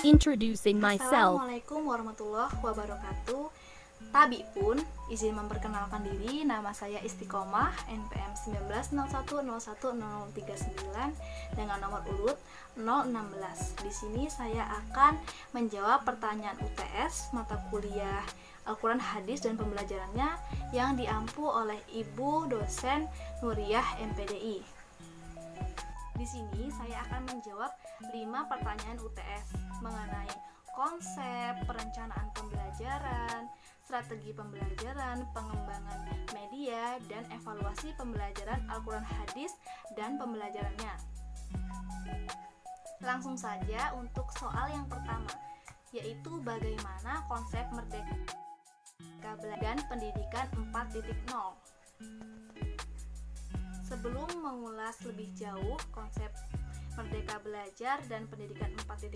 Introducing myself. Assalamualaikum warahmatullahi wabarakatuh. Tabi pun izin memperkenalkan diri. Nama saya Istiqomah, NPM 1901010039 dengan nomor urut 016. Di sini saya akan menjawab pertanyaan UTS mata kuliah Al-Quran Hadis dan pembelajarannya yang diampu oleh Ibu dosen Nuriyah MPDI. Di sini saya akan menjawab 5 pertanyaan UTS mengenai konsep, perencanaan pembelajaran, strategi pembelajaran, pengembangan media, dan evaluasi pembelajaran Al-Quran Hadis dan pembelajarannya. Langsung saja untuk soal yang pertama, yaitu bagaimana konsep Merdeka Belajar dan Pendidikan 4.0. Sebelum mengulas lebih jauh konsep Merdeka Belajar dan Pendidikan 4.0,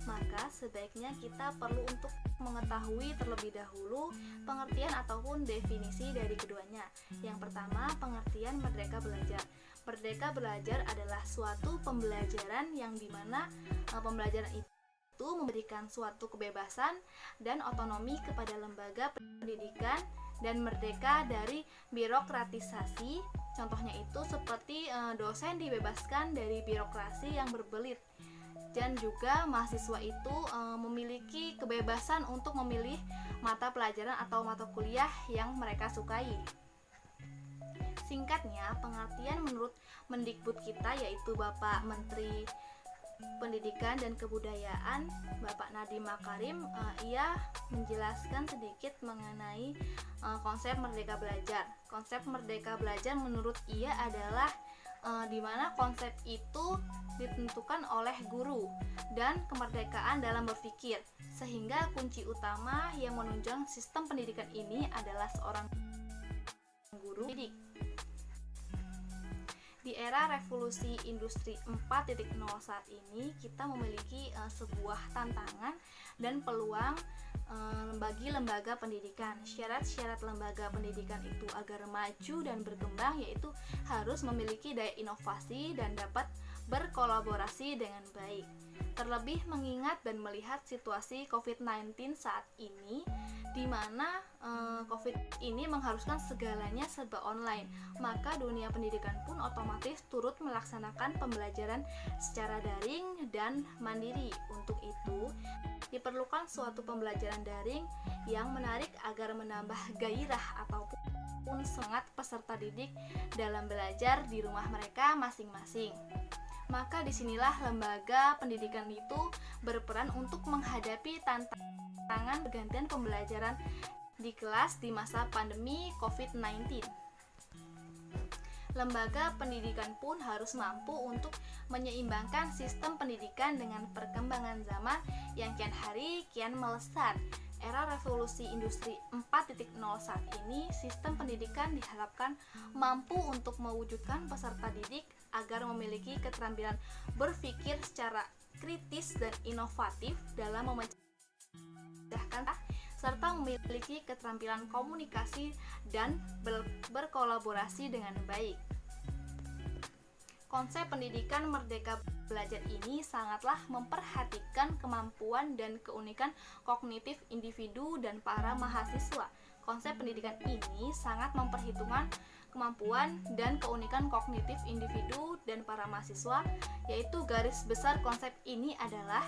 maka sebaiknya kita perlu untuk mengetahui terlebih dahulu pengertian ataupun definisi dari keduanya. Yang pertama, pengertian Merdeka Belajar. Merdeka Belajar adalah suatu pembelajaran yang dimana pembelajaran itu memberikan suatu kebebasan dan otonomi kepada lembaga pendidikan dan merdeka dari birokratisasi. Contohnya itu seperti dosen dibebaskan dari birokrasi yang berbelit, dan juga mahasiswa itu memiliki kebebasan untuk memilih mata pelajaran atau mata kuliah yang mereka sukai. Singkatnya, pengertian menurut Mendikbud kita, yaitu Bapak Menteri Pendidikan dan Kebudayaan, Bapak Nadiem Makarim, ia menjelaskan sedikit mengenai konsep Merdeka Belajar. Konsep Merdeka Belajar menurut ia adalah di mana konsep itu ditentukan oleh guru dan kemerdekaan dalam berpikir, sehingga kunci utama yang menunjang sistem pendidikan ini adalah seorang guru didik. Di era revolusi industri 4.0 saat ini, kita memiliki sebuah tantangan dan peluang bagi lembaga pendidikan. Syarat-syarat lembaga pendidikan itu agar maju dan berkembang yaitu harus memiliki daya inovasi dan dapat berkolaborasi dengan baik. Terlebih mengingat dan melihat situasi COVID-19 saat ini, di mana COVID ini mengharuskan segalanya serba online, maka dunia pendidikan pun otomatis turut melaksanakan pembelajaran secara daring dan mandiri. Untuk itu, diperlukan suatu pembelajaran daring yang menarik agar menambah gairah ataupun semangat peserta didik dalam belajar di rumah mereka masing-masing. Maka disinilah lembaga pendidikan itu berperan untuk menghadapi tantangan pergantian pembelajaran di kelas di masa pandemi COVID-19. Lembaga pendidikan pun harus mampu untuk menyeimbangkan sistem pendidikan dengan perkembangan zaman yang kian hari kian melesat. Era revolusi industri 4.0 saat ini, sistem pendidikan diharapkan mampu untuk mewujudkan peserta didik agar memiliki keterampilan berpikir secara kritis dan inovatif dalam memecahkan serta memiliki keterampilan komunikasi dan berkolaborasi dengan baik. Konsep pendidikan Merdeka Belajar ini sangatlah memperhatikan kemampuan dan keunikan kognitif individu dan para mahasiswa. Konsep pendidikan ini sangat memperhitungkan kemampuan dan keunikan kognitif individu dan para mahasiswa, yaitu garis besar konsep ini adalah: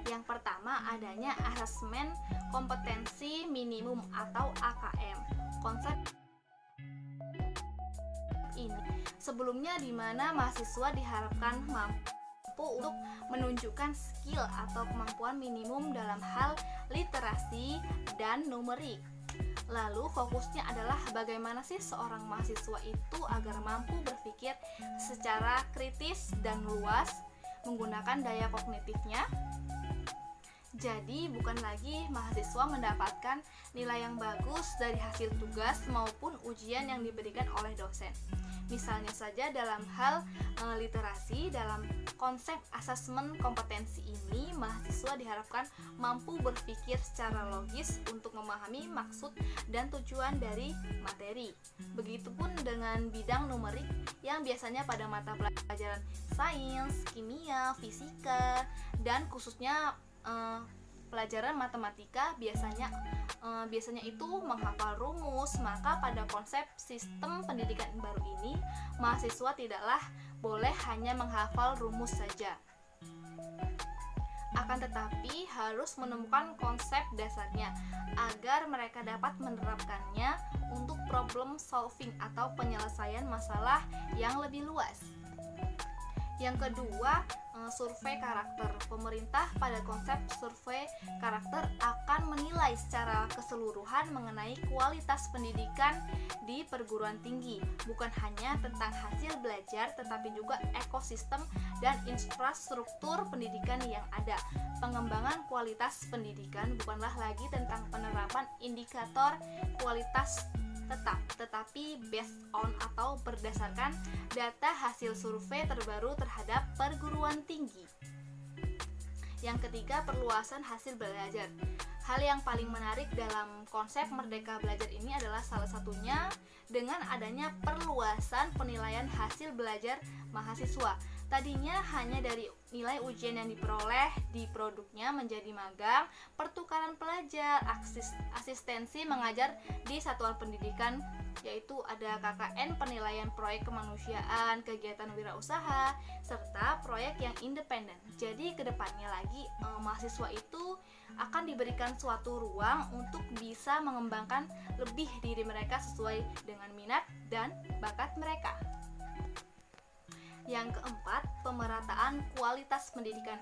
yang pertama, adanya asesmen kompetensi minimum atau AKM. Konsep ini sebelumnya di mana mahasiswa diharapkan mampu untuk menunjukkan skill atau kemampuan minimum dalam hal literasi dan numerik. Lalu fokusnya adalah bagaimana sih seorang mahasiswa itu agar mampu berpikir secara kritis dan luas menggunakan daya kognitifnya. Jadi bukan lagi mahasiswa mendapatkan nilai yang bagus dari hasil tugas maupun ujian yang diberikan oleh dosen. Misalnya saja dalam hal literasi, dalam konsep asesmen kompetensi ini, mahasiswa diharapkan mampu berpikir secara logis untuk memahami maksud dan tujuan dari materi. Begitupun dengan bidang numerik yang biasanya pada mata pelajaran sains, kimia, fisika, dan khususnya pelajaran matematika biasanya itu menghafal rumus. Maka pada konsep sistem pendidikan baru ini, mahasiswa tidaklah boleh hanya menghafal rumus saja, akan tetapi harus menemukan konsep dasarnya agar mereka dapat menerapkannya untuk problem solving atau penyelesaian masalah yang lebih luas. Yang kedua, survei karakter. Pemerintah pada konsep survei karakter akan menilai secara keseluruhan mengenai kualitas pendidikan di perguruan tinggi, bukan hanya tentang hasil belajar tetapi juga ekosistem dan infrastruktur pendidikan yang ada. Pengembangan kualitas pendidikan bukanlah lagi tentang penerapan indikator kualitas tetapi based on atau berdasarkan data hasil survei terbaru terhadap perguruan tinggi. Yang ketiga, perluasan hasil belajar. Hal yang paling menarik dalam konsep Merdeka Belajar ini adalah salah satunya dengan adanya perluasan penilaian hasil belajar mahasiswa. Tadinya hanya dari nilai ujian yang diperoleh di produknya menjadi magang, pertukaran pelajar, asistensi mengajar di satuan pendidikan, yaitu ada KKN, penilaian proyek kemanusiaan, kegiatan wirausaha, serta proyek yang independen. Jadi kedepannya lagi mahasiswa itu akan diberikan suatu ruang untuk bisa mengembangkan lebih diri mereka sesuai dengan minat dan bakat mereka. Yang keempat, pemerataan kualitas pendidikan.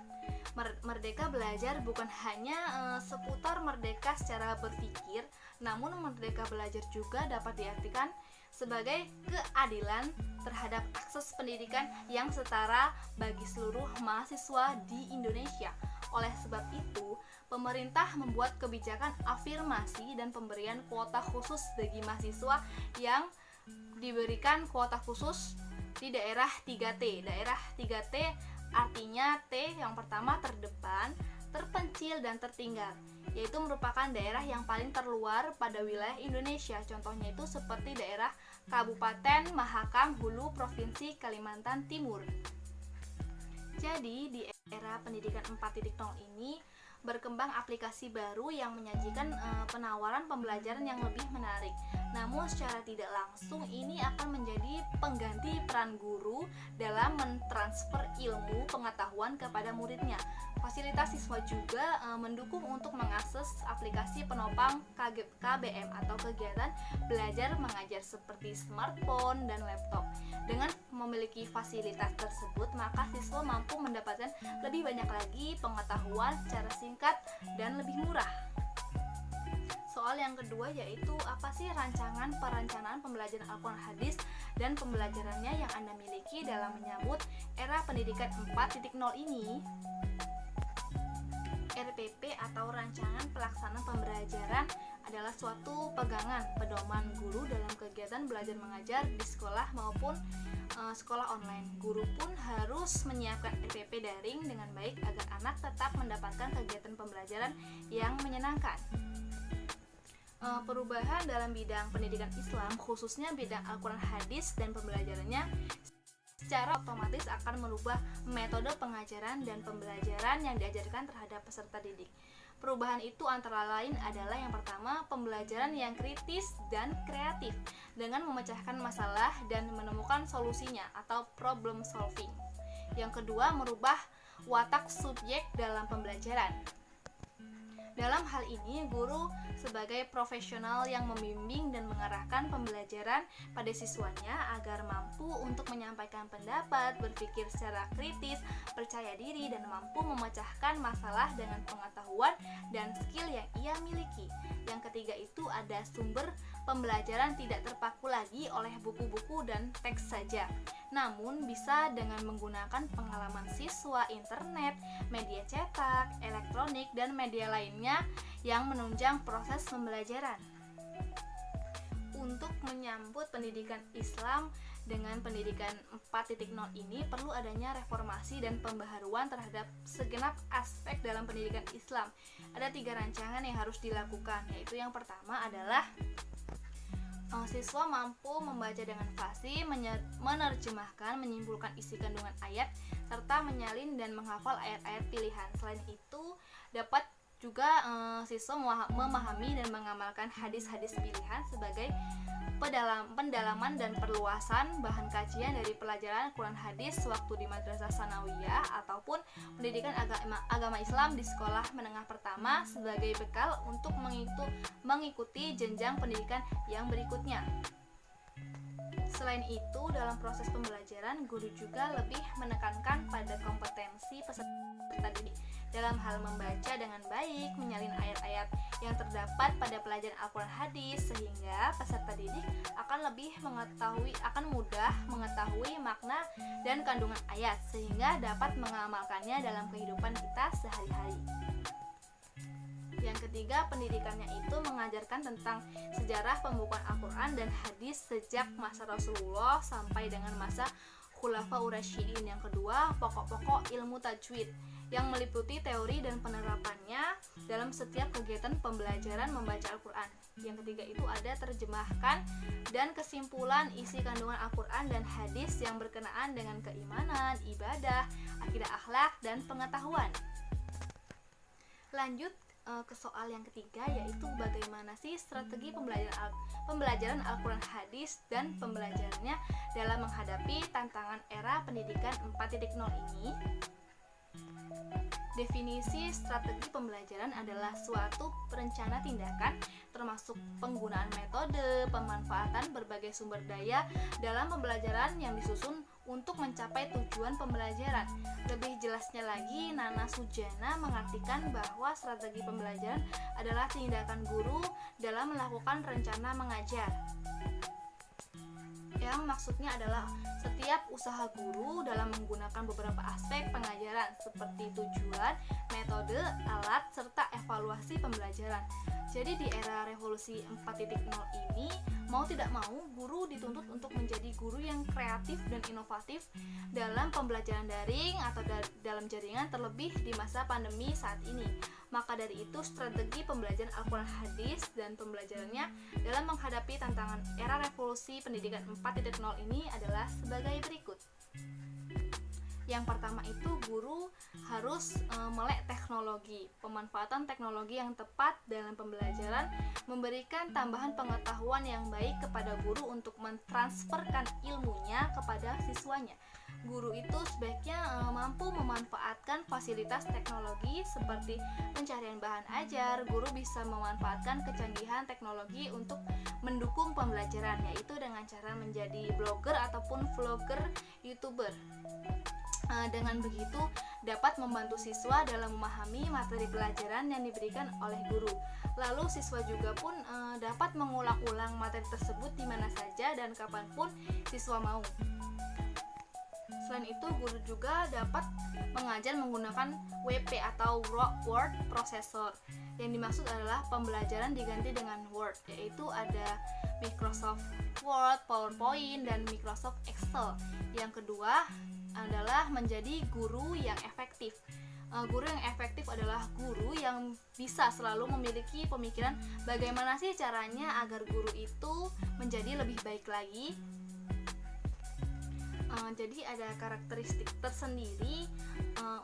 Merdeka Belajar bukan hanya seputar merdeka secara berpikir, namun merdeka belajar juga dapat diartikan sebagai keadilan terhadap akses pendidikan yang setara bagi seluruh mahasiswa di Indonesia. Oleh sebab itu, pemerintah membuat kebijakan afirmasi dan pemberian kuota khusus bagi mahasiswa yang diberikan kuota khusus di daerah 3T. Daerah 3T artinya T yang pertama terdepan, terpencil, dan tertinggal, yaitu merupakan daerah yang paling terluar pada wilayah Indonesia. Contohnya itu seperti daerah Kabupaten Mahakam Hulu, Provinsi Kalimantan Timur. Jadi di era pendidikan 4.0 ini berkembang aplikasi baru yang menyajikan penawaran pembelajaran yang lebih menarik. Namun secara tidak langsung ini akan menjadi pengganti peran guru dalam mentransfer ilmu pengetahuan kepada muridnya. Fasilitas siswa juga mendukung untuk mengakses aplikasi penopang KBM atau kegiatan belajar mengajar seperti smartphone dan laptop. Dengan memiliki fasilitas tersebut, maka siswa mampu mendapatkan lebih banyak lagi pengetahuan secara singkat dan lebih murah. Soal yang kedua yaitu apa sih rancangan perencanaan pembelajaran Al-Quran Hadis dan pembelajarannya yang Anda miliki dalam menyambut era pendidikan 4.0 ini. RPP atau Rancangan Pelaksanaan Pembelajaran adalah suatu pegangan pedoman guru dalam kegiatan belajar mengajar di sekolah maupun sekolah online. Guru pun harus menyiapkan RPP daring dengan baik agar anak tetap mendapatkan kegiatan pembelajaran yang menyenangkan. Perubahan dalam bidang pendidikan Islam, khususnya bidang Al-Quran Hadis dan pembelajarannya, secara otomatis akan merubah metode pengajaran dan pembelajaran yang diajarkan terhadap peserta didik. Perubahan itu antara lain adalah yang pertama, pembelajaran yang kritis dan kreatif dengan memecahkan masalah dan menemukan solusinya atau problem solving. Yang kedua, merubah watak subjek dalam pembelajaran. Dalam hal ini, guru sebagai profesional yang membimbing dan mengarahkan pembelajaran pada siswanya agar mampu untuk menyampaikan pendapat, berpikir secara kritis, percaya diri, dan mampu memecahkan masalah dengan pengetahuan dan skill yang ia miliki. Yang ketiga itu ada sumber pembelajaran tidak terpaku lagi oleh buku-buku dan teks saja, namun bisa dengan menggunakan pengalaman siswa, internet, media cetak, elektronik, dan media lainnya yang menunjang proses pembelajaran. untuk menyambut pendidikan Islam dengan pendidikan 4.0 ini perlu adanya reformasi dan pembaharuan terhadap segenap aspek dalam pendidikan Islam. Ada 3 rancangan yang harus dilakukan, yaitu yang pertama adalah siswa mampu membaca dengan fasih, menerjemahkan, menyimpulkan isi kandungan ayat, serta menyalin dan menghafal ayat-ayat pilihan. Selain itu, dapat juga siswa memahami dan mengamalkan hadis-hadis pilihan sebagai pendalaman dan perluasan bahan kajian dari pelajaran Quran hadis waktu di madrasah sanawiyah ataupun pendidikan agama Islam di sekolah menengah pertama sebagai bekal untuk mengikuti jenjang pendidikan yang berikutnya. Selain itu, dalam proses pembelajaran, guru juga lebih menekankan pada kompetensi peserta didik dalam hal membaca dengan baik, menyalin ayat-ayat yang terdapat pada pelajaran Al-Quran hadis, sehingga peserta didik akan mudah mengetahui makna dan kandungan ayat, sehingga dapat mengamalkannya dalam kehidupan kita sehari-hari. Yang ketiga, pendidikannya itu mengajarkan tentang sejarah pembukuan Al-Quran dan hadis sejak masa Rasulullah sampai dengan masa Khulafaur Rasyidin. Yang kedua, pokok-pokok ilmu tajwid yang meliputi teori dan penerapannya dalam setiap kegiatan pembelajaran membaca Al-Quran. Yang ketiga itu ada terjemahkan dan kesimpulan isi kandungan Al-Quran dan hadis yang berkenaan dengan keimanan, ibadah, akidah akhlak, dan pengetahuan. Lanjut ke soal yang ketiga, yaitu bagaimana sih strategi pembelajaran Al-Quran hadis dan pembelajarannya dalam menghadapi tantangan era pendidikan 4.0 ini. Definisi strategi pembelajaran adalah suatu perencana tindakan termasuk penggunaan metode, pemanfaatan berbagai sumber daya dalam pembelajaran yang disusun untuk mencapai tujuan pembelajaran. Lebih jelasnya lagi, Nana Sujana mengartikan bahwa strategi pembelajaran adalah tindakan guru dalam melakukan rencana mengajar. Yang maksudnya adalah setiap usaha guru dalam menggunakan beberapa aspek pengajaran seperti tujuan, metode, alat, serta evaluasi pembelajaran. Jadi di era revolusi 4.0 ini, mau tidak mau guru dituntut untuk menjadi guru yang kreatif dan inovatif dalam pembelajaran daring atau dalam jaringan, terlebih di masa pandemi saat ini. Maka dari itu, strategi pembelajaran Al-Quran hadis dan pembelajarannya dalam menghadapi tantangan era revolusi pendidikan 4.0 ini adalah sebagai berikut. Yang pertama itu, guru harus melek teknologi. Pemanfaatan teknologi yang tepat dalam pembelajaran memberikan tambahan pengetahuan yang baik kepada guru untuk mentransferkan ilmunya kepada siswanya. Guru itu sebaiknya mampu memanfaatkan fasilitas teknologi seperti pencarian bahan ajar. Guru bisa memanfaatkan kecanggihan teknologi untuk mendukung pembelajaran, yaitu dengan cara menjadi blogger ataupun vlogger, YouTuber. Dengan begitu dapat membantu siswa dalam memahami materi pelajaran yang diberikan oleh guru. Lalu siswa juga pun dapat mengulang-ulang materi tersebut di mana saja dan kapanpun siswa mau. Selain itu, guru juga dapat mengajar menggunakan WP atau Word Processor. Yang dimaksud adalah pembelajaran diganti dengan Word, yaitu ada Microsoft Word, PowerPoint, dan Microsoft Excel. Yang kedua adalah menjadi guru yang efektif. Guru yang efektif adalah guru yang bisa selalu memiliki pemikiran bagaimana sih caranya agar guru itu menjadi lebih baik lagi. Jadi ada karakteristik tersendiri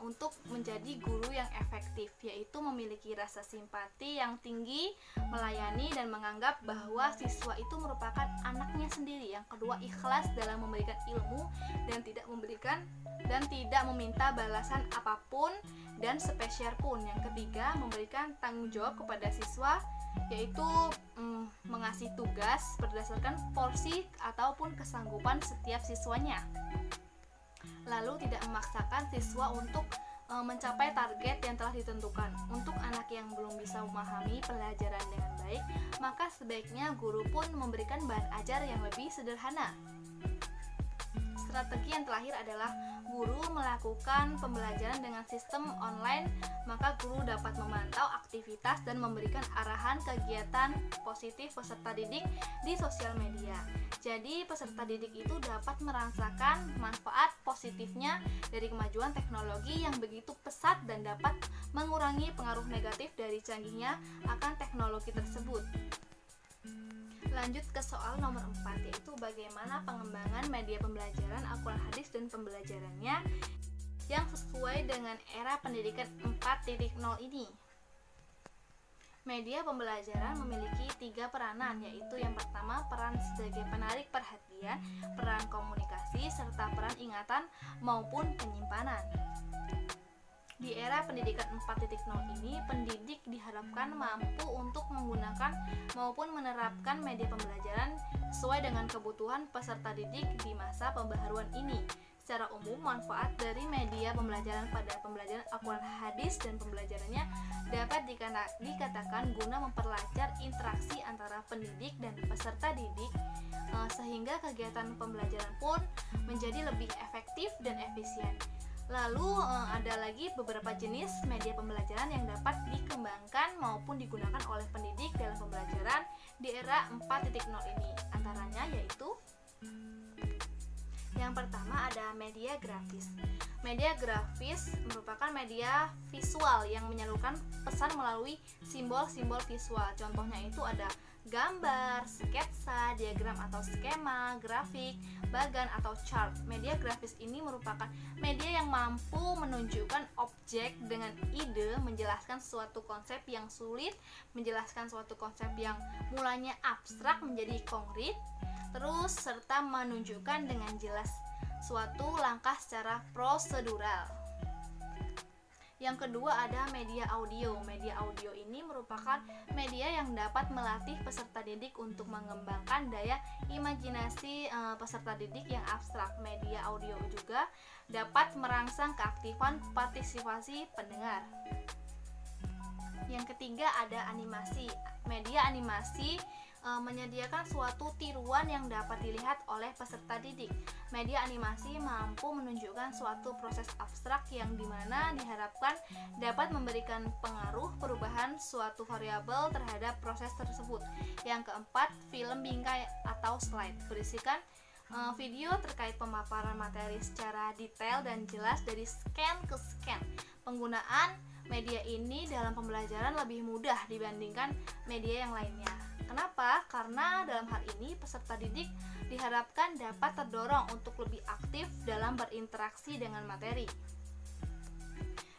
untuk menjadi guru yang efektif, yaitu memiliki rasa simpati yang tinggi, melayani dan menganggap bahwa siswa itu merupakan anaknya sendiri. Yang kedua, ikhlas dalam memberikan ilmu dan tidak meminta balasan apapun dan spesial pun. Yang ketiga, memberikan tanggung jawab kepada siswa, yaitu mengasih tugas berdasarkan porsi ataupun kesanggupan setiap siswanya. Lalu tidak memaksakan siswa untuk mencapai target yang telah ditentukan. Untuk anak yang belum bisa memahami pelajaran dengan baik, maka sebaiknya guru pun memberikan bahan ajar yang lebih sederhana. Strategi yang terakhir adalah guru melakukan pembelajaran dengan sistem online, maka guru dapat memantau aktivitas dan memberikan arahan kegiatan positif peserta didik di sosial media. Jadi peserta didik itu dapat merasakan manfaat positifnya dari kemajuan teknologi yang begitu pesat dan dapat mengurangi pengaruh negatif dari canggihnya akan teknologi tersebut. Lanjut ke soal nomor 4, yaitu bagaimana pengembangan media pembelajaran Al-Quran Hadis dan pembelajarannya yang sesuai dengan era pendidikan 4.0 ini. Media pembelajaran memiliki 3 peranan, yaitu yang pertama peran sebagai penarik perhatian, peran komunikasi, serta peran ingatan maupun penyimpanan. Di era pendidikan 4.0 ini, pendidik diharapkan mampu untuk menggunakan maupun menerapkan media pembelajaran sesuai dengan kebutuhan peserta didik di masa pembaharuan ini. Secara umum, manfaat dari media pembelajaran pada pembelajaran Al-Quran Hadis dan pembelajarannya dapat dikatakan guna memperlancar interaksi antara pendidik dan peserta didik, sehingga kegiatan pembelajaran pun menjadi lebih efektif dan efisien. Lalu ada lagi beberapa jenis media pembelajaran yang dapat dikembangkan maupun digunakan oleh pendidik dalam pembelajaran di era 4.0 ini. Antaranya yaitu yang pertama ada media grafis. Media grafis merupakan media visual yang menyalurkan pesan melalui simbol-simbol visual. Contohnya itu ada gambar, sketsa, diagram atau skema, grafik, bagan atau chart. Media grafis ini merupakan media yang mampu menunjukkan objek dengan ide, menjelaskan suatu konsep yang sulit, menjelaskan suatu konsep yang mulanya abstrak menjadi konkret, terus serta menunjukkan dengan jelas suatu langkah secara prosedural. Yang kedua ada media audio. Media audio ini merupakan media yang dapat melatih peserta didik untuk mengembangkan daya imajinasi peserta didik yang abstrak. Media audio juga dapat merangsang keaktifan partisipasi pendengar. Yang ketiga ada animasi. Media animasi menyediakan suatu tiruan yang dapat dilihat oleh peserta didik. Media animasi mampu menunjukkan suatu proses abstrak yang dimana diharapkan dapat memberikan pengaruh perubahan suatu variabel terhadap proses tersebut. Yang keempat, film bingkai atau slide berisikan video terkait pemaparan materi secara detail dan jelas dari scan ke scan. Penggunaan media ini dalam pembelajaran lebih mudah dibandingkan media yang lainnya. Kenapa? Karena dalam hal ini peserta didik diharapkan dapat terdorong untuk lebih aktif dalam berinteraksi dengan materi.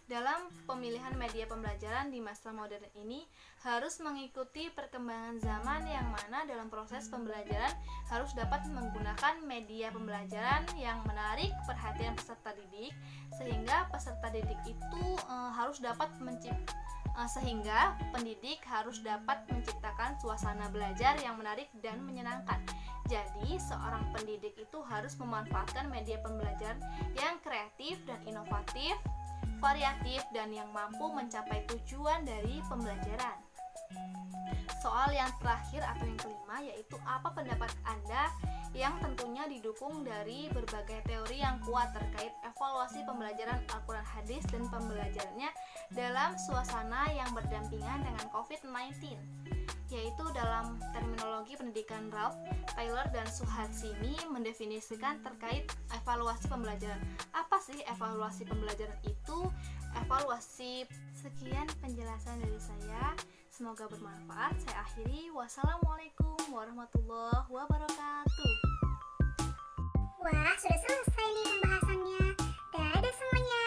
Dalam pemilihan media pembelajaran di masa modern ini harus mengikuti perkembangan zaman, yang mana dalam proses pembelajaran harus dapat menggunakan media pembelajaran yang menarik perhatian peserta didik, sehingga peserta didik itu sehingga pendidik harus dapat menciptakan suasana belajar yang menarik dan menyenangkan. Jadi, seorang pendidik itu harus memanfaatkan media pembelajaran yang kreatif dan inovatif, variatif, dan yang mampu mencapai tujuan dari pembelajaran. Soal yang terakhir atau yang kelima, yaitu apa pendapat Anda, yang tentunya didukung dari berbagai teori yang kuat terkait evaluasi pembelajaran Al-Quran Hadis dan pembelajarannya dalam suasana yang berdampingan dengan COVID-19, yaitu dalam terminologi pendidikan Ralph, Taylor, dan Suhatsimi mendefinisikan terkait evaluasi pembelajaran. Apa sih evaluasi pembelajaran itu? Sekian penjelasan dari saya, semoga bermanfaat. Saya akhiri. Wassalamualaikum warahmatullahi wabarakatuh. Wah, sudah selesai nih pembahasannya. Dadah semuanya.